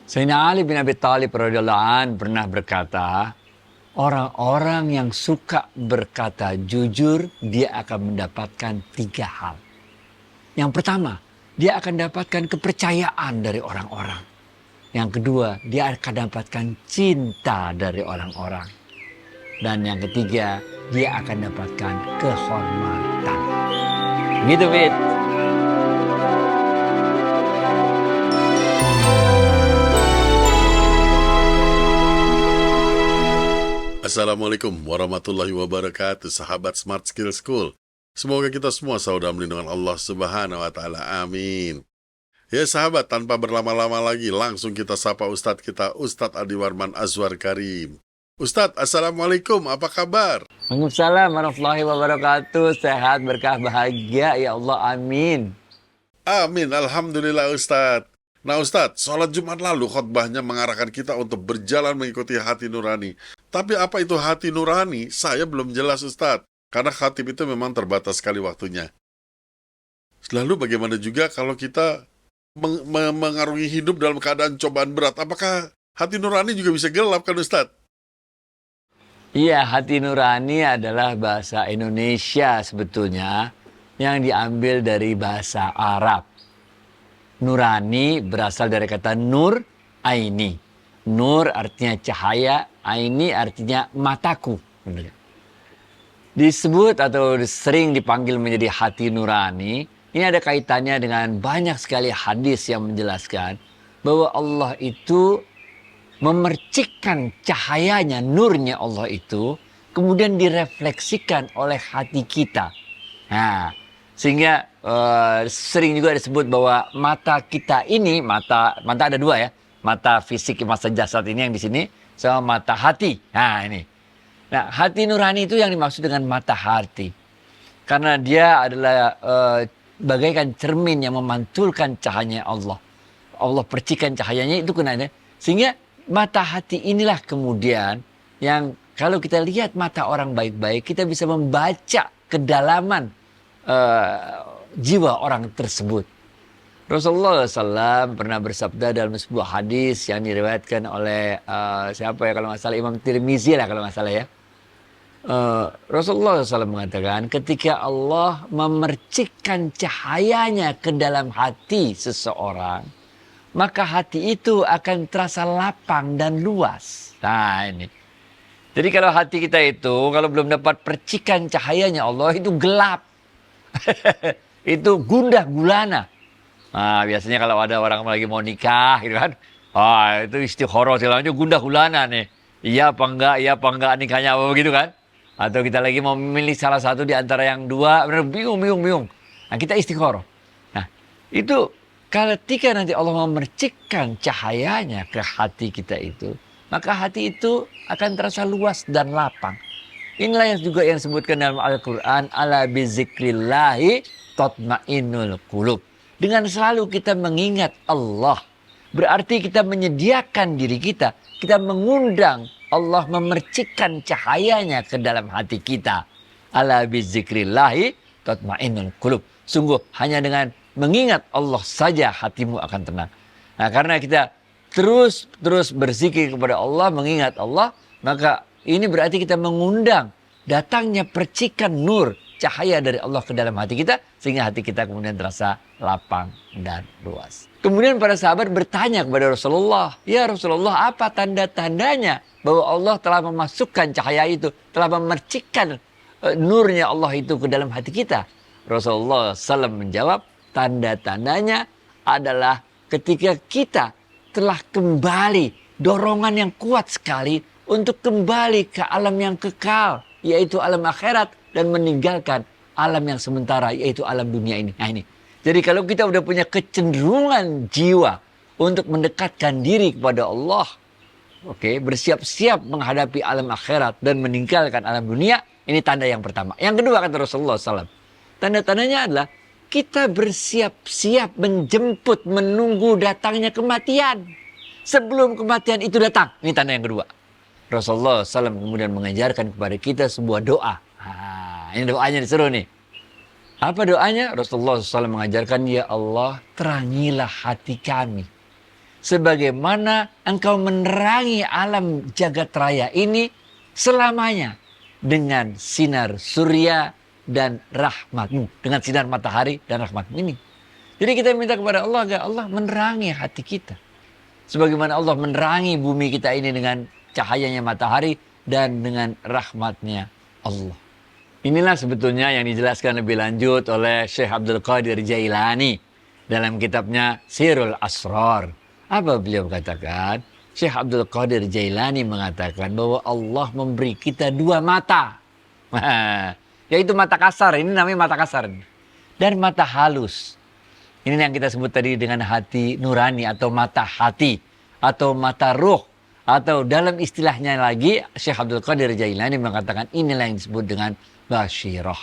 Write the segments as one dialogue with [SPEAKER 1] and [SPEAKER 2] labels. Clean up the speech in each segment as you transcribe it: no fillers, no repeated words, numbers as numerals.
[SPEAKER 1] Sayyidina Ali bin Abi Thalib radhiyallahu an pernah berkata, orang-orang yang suka berkata jujur, dia akan mendapatkan 3 hal. Yang pertama, dia akan dapatkan kepercayaan dari orang-orang. Yang kedua, dia akan dapatkan cinta dari orang-orang. Dan yang ketiga, dia akan dapatkan kehormatan. Gitu, Fit.
[SPEAKER 2] Assalamualaikum warahmatullahi wabarakatuh, sahabat Smart Skill School. Semoga kita semua selalu dalam lindungan Allah Subhanahu wa Ta'ala. Amin. Ya sahabat, tanpa berlama-lama lagi, langsung kita sapa Ustadz kita, Ustadz Adi Warman Azwar Karim. Ustadz, Assalamualaikum, apa kabar?
[SPEAKER 1] Waalaikumsalam warahmatullahi wabarakatuh. Sehat, berkah, bahagia, ya Allah, amin.
[SPEAKER 2] Amin, Alhamdulillah Ustadz. Nah Ustadz, sholat Jumat lalu khotbahnya mengarahkan kita untuk berjalan mengikuti hati nurani. Tapi apa itu hati nurani? Saya belum jelas Ustadz. Karena khatib itu memang terbatas sekali waktunya. Lalu bagaimana juga kalau kita mengarungi hidup dalam keadaan cobaan berat? Apakah hati nurani juga bisa gelap kan Ustadz?
[SPEAKER 1] Iya, hati nurani adalah bahasa Indonesia sebetulnya yang diambil dari bahasa Arab. Nurani berasal dari kata nur, aini. Nur artinya cahaya, aini artinya mataku. Disebut atau sering dipanggil menjadi hati nurani. Ini ada kaitannya dengan banyak sekali hadis yang menjelaskan bahwa Allah itu memercikkan cahayanya, nurnya Allah itu, kemudian direfleksikan oleh hati kita. Nah, sehingga sering juga disebut bahwa mata kita ini, mata ada 2 ya, mata fisik, mata jasad ini yang di sini, sama mata hati. Nah ini. Nah, hati nurani itu yang dimaksud dengan mata hati. Karena dia adalah bagaikan cermin yang memantulkan cahayanya Allah. Allah percikan cahayanya itu kenanya. Sehingga mata hati inilah kemudian yang kalau kita lihat mata orang baik-baik, kita bisa membaca kedalaman jiwa orang tersebut. Rasulullah SAW pernah bersabda dalam sebuah hadis yang diriwayatkan oleh siapa ya kalau nggak salah, Imam Tirmizi lah kalau nggak salah ya. Rasulullah SAW mengatakan ketika Allah memercikkan cahayanya ke dalam hati seseorang, maka hati itu akan terasa lapang dan luas. Nah ini. Jadi kalau hati kita itu kalau belum dapat percikan cahayanya Allah itu gelap. Itu gundah gulana. Nah, biasanya kalau ada orang lagi mau nikah gitu kan. Itu istikharah segala macam gundah gulana nih. Iya apa enggak nikahnya apa begitu kan? Atau kita lagi mau memilih salah satu di antara yang 2, benar bingung. Nah, kita istikharah. Nah, itu ketika nanti Allah memercikkan cahayanya ke hati kita itu, maka hati itu akan terasa luas dan lapang. Inilah yang juga yang disebutkan dalam Al-Quran, ala bizikrillahi tatma'innul qulub. Dengan selalu kita mengingat Allah, berarti kita menyediakan diri kita mengundang Allah memercikkan cahayanya ke dalam hati kita. Ala bizikrillahi tatma'innul qulub. Sungguh hanya dengan mengingat Allah saja hatimu akan tenang. Nah, karena kita terus berzikir kepada Allah, mengingat Allah, maka ini berarti kita mengundang datangnya percikan nur, cahaya dari Allah ke dalam hati kita, sehingga hati kita kemudian terasa lapang dan luas. Kemudian para sahabat bertanya kepada Rasulullah, ya Rasulullah, apa tanda-tandanya bahwa Allah telah memasukkan cahaya itu, telah memercikkan nurnya Allah itu ke dalam hati kita? Rasulullah SAW menjawab, tanda-tandanya adalah ketika kita telah kembali, dorongan yang kuat sekali untuk kembali ke alam yang kekal, yaitu alam akhirat, dan meninggalkan alam yang sementara, yaitu alam dunia ini. Nah ini. Jadi kalau kita udah punya kecenderungan jiwa untuk mendekatkan diri kepada Allah, bersiap-siap menghadapi alam akhirat dan meninggalkan alam dunia, ini tanda yang pertama. Yang kedua kata Rasulullah SAW, tanda-tandanya adalah kita bersiap-siap menjemput, menunggu datangnya kematian. Sebelum kematian itu datang. Ini tanda yang kedua. Rasulullah SAW kemudian mengajarkan kepada kita sebuah doa. Ini doanya disuruh nih. Apa doanya? Rasulullah SAW mengajarkan, ya Allah, terangilah hati kami. sebagaimana engkau menerangi alam jagat raya ini selamanya dengan sinar surya dan rahmatmu, dengan sinar matahari dan rahmatmu ini. Jadi kita minta kepada Allah agar Allah menerangi hati kita. Sebagaimana Allah menerangi bumi kita ini dengan cahayanya matahari dan dengan rahmatnya Allah. Inilah sebetulnya yang dijelaskan lebih lanjut oleh Syekh Abdul Qadir Jailani dalam kitabnya Sirul Asrar. Apa beliau katakan? Syekh Abdul Qadir Jailani mengatakan bahwa Allah memberi kita dua mata. Yaitu mata kasar, ini namanya mata kasar. Dan mata halus. Ini yang kita sebut tadi dengan hati nurani atau mata hati. Atau mata ruh. Atau dalam istilahnya lagi, Syekh Abdul Qadir Jailani mengatakan inilah yang disebut dengan basyirah.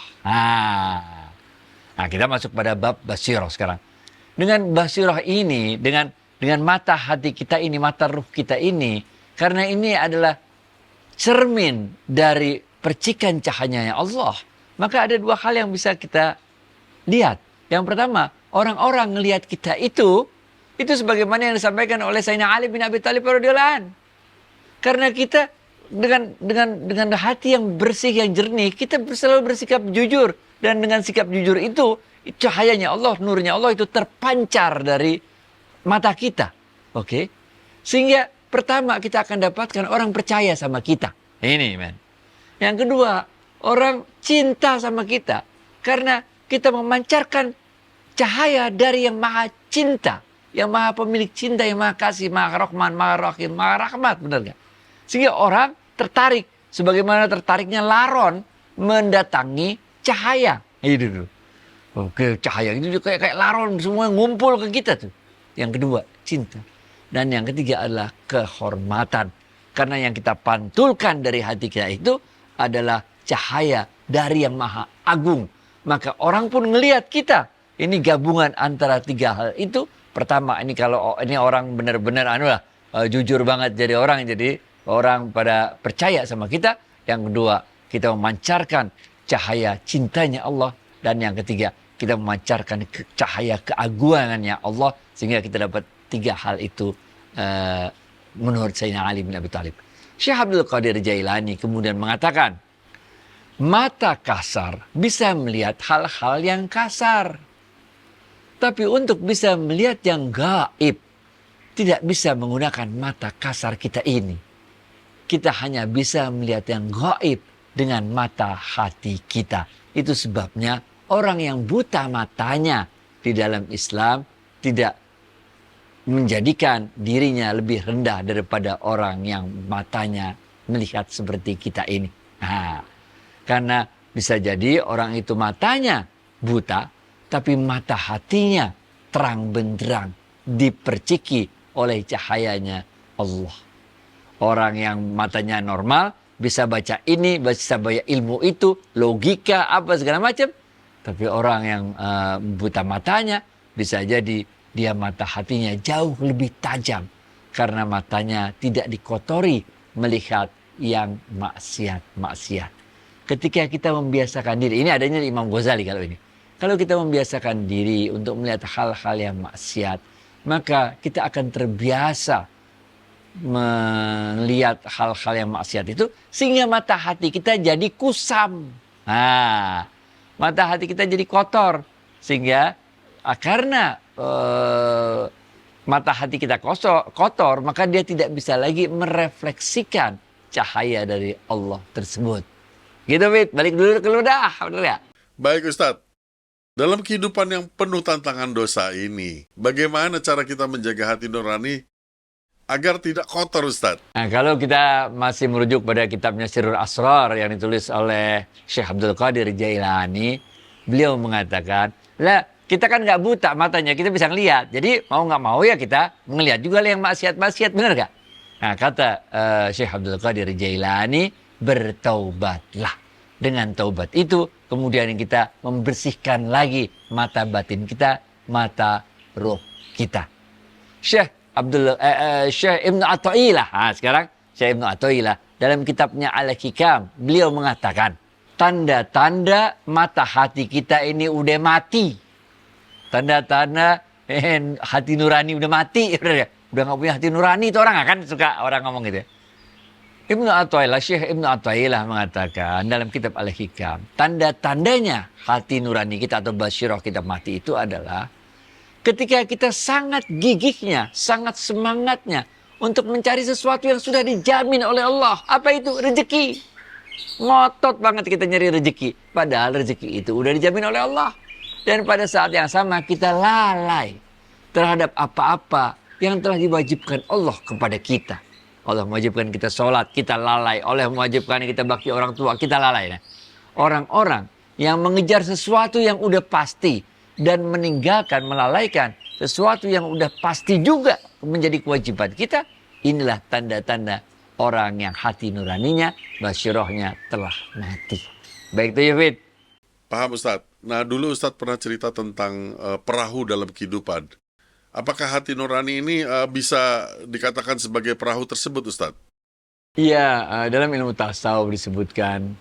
[SPEAKER 1] Nah, kita masuk pada bab basyirah sekarang. Dengan basyirah ini, dengan mata hati kita ini, mata ruh kita ini, karena ini adalah cermin dari percikan cahayanya Allah, maka ada dua hal yang bisa kita lihat. Yang pertama, orang-orang melihat kita itu sebagaimana yang disampaikan oleh Sayyidina Ali bin Abi Thalib radhiyallahu anhu. Karena kita dengan hati yang bersih, yang jernih, kita selalu bersikap jujur. Dan dengan sikap jujur itu, cahayanya Allah, nurnya Allah itu terpancar dari mata kita. Oke? Sehingga pertama kita akan dapatkan orang percaya sama kita. Ini, men. Yang kedua, orang cinta sama kita. Karena kita memancarkan cahaya dari yang maha cinta. Yang maha pemilik cinta, yang maha kasih, maha rahman, maha rahim, maha rahmat. Benar gak? Sehingga orang tertarik. Sebagaimana tertariknya laron mendatangi cahaya. Itu. Oke, cahaya itu kayak laron. Semua ngumpul ke kita tuh. Yang kedua, cinta. Dan yang ketiga adalah kehormatan. Karena yang kita pantulkan dari hati kita itu adalah cahaya dari yang maha agung. Maka orang pun ngelihat kita. Ini gabungan antara tiga hal itu. Pertama, ini kalau ini orang benar-benar jujur banget jadi orang. Jadi orang pada percaya sama kita. Yang kedua, kita memancarkan cahaya cintanya Allah. Dan yang ketiga, kita memancarkan cahaya keagungannya Allah. Sehingga kita dapat tiga hal itu menurut Sayyidina Ali bin Abi Thalib. Syekh Abdul Qadir Jailani kemudian mengatakan, mata kasar bisa melihat hal-hal yang kasar. Tapi untuk bisa melihat yang gaib, tidak bisa menggunakan mata kasar kita ini. Kita hanya bisa melihat yang gaib dengan mata hati kita. Itu sebabnya orang yang buta matanya di dalam Islam tidak menjadikan dirinya lebih rendah daripada orang yang matanya melihat seperti kita ini. Karena bisa jadi orang itu matanya buta, tapi mata hatinya terang benderang, diperciki oleh cahayanya Allah. Orang yang matanya normal bisa baca ini, bisa baca ilmu itu, logika apa segala macam. Tapi orang yang buta matanya bisa jadi dia mata hatinya jauh lebih tajam. Karena matanya tidak dikotori melihat yang maksiat-maksiat. Ketika kita membiasakan diri, ini adanya di Imam Ghazali kalau ini. Kalau kita membiasakan diri untuk melihat hal-hal yang maksiat, maka kita akan terbiasa melihat hal-hal yang maksiat itu sehingga mata hati kita jadi kusam. Mata hati kita jadi kotor sehingga karena mata hati kita kotor, maka dia tidak bisa lagi merefleksikan cahaya dari Allah tersebut. Gitu, Fit. Balik dulu ke ludah, benar ya?
[SPEAKER 2] Baik, Ustadz. Dalam kehidupan yang penuh tantangan dosa ini, bagaimana cara kita menjaga hati nurani agar tidak kotor, Ustadz?
[SPEAKER 1] Nah, kalau kita masih merujuk pada kitabnya Sirul Asrar yang ditulis oleh Syekh Abdul Qadir Jailani, beliau mengatakan, lah kita kan nggak buta matanya, kita bisa ngelihat. Jadi mau nggak mau ya kita ngelihat juga yang maksiat-maksiat, benar nggak? Nah, kata Syekh Abdul Qadir Jailani, bertaubatlah. Dengan taubat itu, kemudian kita membersihkan lagi mata batin kita, mata roh kita. Syekh Ibnu Athaillah. Sekarang Syekh Ibnu Athaillah dalam kitabnya Al-Hikam, beliau mengatakan, tanda-tanda mata hati kita ini udah mati. Tanda-tanda hati nurani udah mati. udah nggak punya hati nurani itu orang kan suka orang ngomong gitu ya. Syekh Ibnu Athaillah mengatakan dalam kitab Al-Hikam, tanda-tandanya hati nurani kita atau basyirah kita mati itu adalah ketika kita sangat gigihnya, sangat semangatnya untuk mencari sesuatu yang sudah dijamin oleh Allah. Apa itu? Rezeki. Ngotot banget kita nyari rezeki. Padahal rezeki itu udah dijamin oleh Allah. Dan pada saat yang sama kita lalai terhadap apa-apa yang telah diwajibkan Allah kepada kita. Allah mewajibkan kita sholat, kita lalai. Allah mewajibkan kita bakti orang tua, kita lalai. Nah, orang-orang yang mengejar sesuatu yang udah pasti dan meninggalkan, melalaikan sesuatu yang udah pasti juga menjadi kewajiban kita, inilah tanda-tanda orang yang hati nuraninya, basyirahnya telah mati. Baik itu ya, Fit.
[SPEAKER 2] Paham Ustadz. Nah dulu Ustadz pernah cerita tentang perahu dalam kehidupan. Apakah hati nurani ini bisa dikatakan sebagai perahu tersebut Ustadz?
[SPEAKER 1] Iya, dalam ilmu tasawuf disebutkan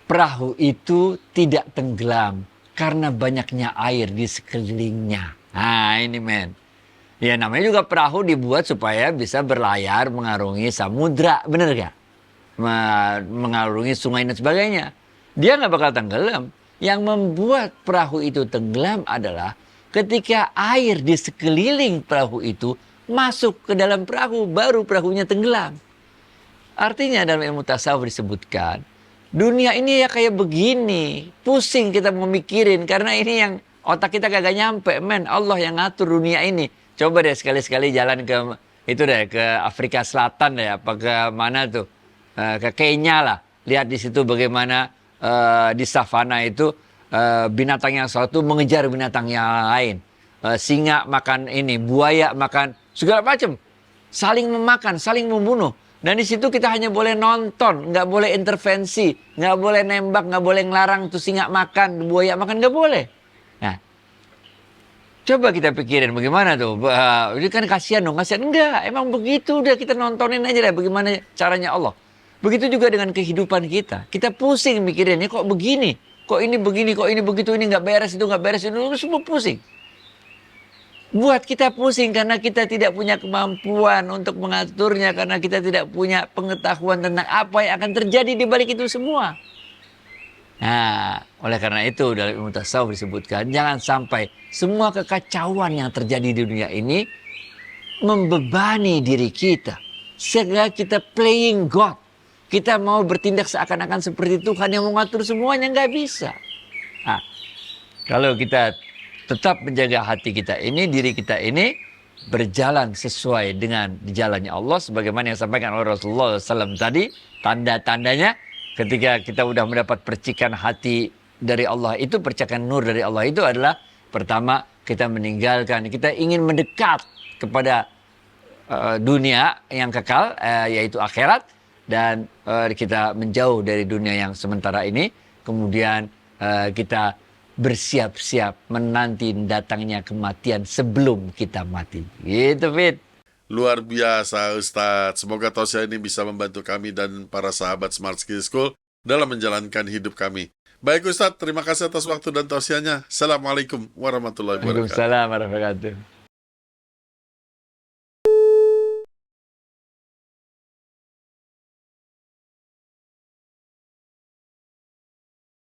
[SPEAKER 1] perahu itu tidak tenggelam karena banyaknya air di sekelilingnya. Nah ini men. Ya namanya juga perahu dibuat supaya bisa berlayar mengarungi samudra, bener gak? Mengarungi sungai dan sebagainya. Dia nggak bakal tenggelam. Yang membuat perahu itu tenggelam adalah ketika air di sekeliling perahu itu masuk ke dalam perahu, baru perahunya tenggelam. Artinya dalam ilmu tasawuf disebutkan, dunia ini ya kayak begini, pusing kita mau mikirin karena ini yang otak kita kagak nyampe, men. Allah yang ngatur dunia ini. Coba deh sekali-sekali jalan ke ke Afrika Selatan deh, apa ke mana tuh, ke Kenya lah. Lihat di situ bagaimana di savana itu binatang yang satu mengejar binatang yang lain. Singa makan ini, buaya makan, segala macam. Saling memakan, saling membunuh. Dan di situ kita hanya boleh nonton, nggak boleh intervensi, nggak boleh nembak, nggak boleh ngelarang tuh singa makan, buaya makan, nggak boleh. Nah, coba kita pikirin bagaimana tuh. Ini kan kasihan dong, kasihan. Enggak, emang begitu. Udah kita nontonin aja deh bagaimana caranya Allah. Begitu juga dengan kehidupan kita. Kita pusing mikirinnya kok begini. Kok ini begini, kok ini begitu, ini nggak beres, itu nggak beres. Itu semua pusing. Buat kita pusing karena kita tidak punya kemampuan untuk mengaturnya. Karena kita tidak punya pengetahuan tentang apa yang akan terjadi di balik itu semua. Nah, oleh karena itu dalam ilmu tasawuf disebutkan, jangan sampai semua kekacauan yang terjadi di dunia ini membebani diri kita. Sehingga kita playing God. Kita mau bertindak seakan-akan seperti Tuhan yang mengatur semuanya, nggak bisa. Nah, kalau kita tetap menjaga hati kita ini, diri kita ini berjalan sesuai dengan jalannya Allah, sebagaimana yang disampaikan oleh Rasulullah SAW tadi, tanda-tandanya ketika kita sudah mendapat percikan hati dari Allah itu, percikan nur dari Allah itu adalah pertama kita meninggalkan, kita ingin mendekat kepada dunia yang kekal, yaitu akhirat. Dan kita menjauh dari dunia yang sementara ini. Kemudian kita bersiap-siap menanti datangnya kematian sebelum kita mati. Gitu, Fit.
[SPEAKER 2] Luar biasa Ustadz. Semoga tausiah ini bisa membantu kami dan para sahabat Smart Skill School dalam menjalankan hidup kami. Baik Ustadz, terima kasih atas waktu dan tausiahnya. Assalamualaikum warahmatullahi wabarakatuh.
[SPEAKER 1] Waalaikumsalam warahmatullahi wabarakatuh.